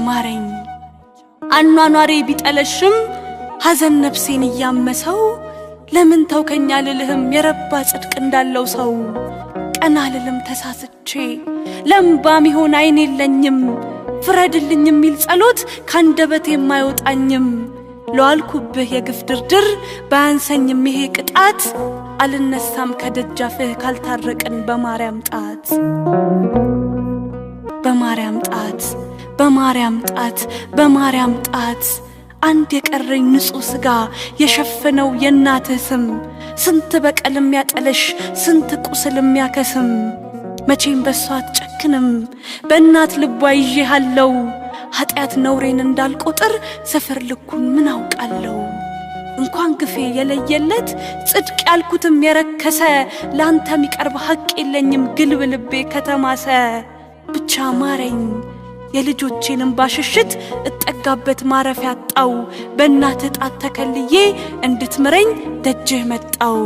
ማረኝ። አኗኗሬ ቢጠለሽም ሐዘን ነፍሴን እያመሰው ለምን ተውከኛ ልልህም የረባ ጽድቅ እንዳለው ሰው ቀና ልልም ተሳስቼ ለምባም ይሆን አይን የለኝም ፍረድልኝ የሚል ጸሎት ካንደበቴ የማይወጣኝም ለዋልኩብህ የግፍ ድርድር ባያንሰኝም ይሄ ቅጣት አልነሳም ከደጃፍህ ካልታረቅን በማርያም ጣት በማርያም ጣት በማርያም ጣት በማርያም ጣት አንድ የቀረኝ ንጹህ ሥጋ የሸፈነው የእናትህ ስም ስንት በቀል የሚያጠለሽ ስንት ቁስል የሚያከስም መቼም በሷ አትጨክንም በእናት ልቧ ይዤሃለው ኃጢአት ነውሬን እንዳልቆጥር ሰፈር ልኩን ምን አውቃለሁ እንኳን ግፌ የለየለት ጽድቅ ያልኩትም የረከሰ ላንተ የሚቀርብ ሐቅ የለኝም ግልብ ልቤ ከተማሰ ብቻ ማረኝ የልጆቼንም ባሽሽት እጠጋበት ማረፊያ አጣው በእናትህ ጣት ተከልዬ እንድትምረኝ ደጅህ መጣው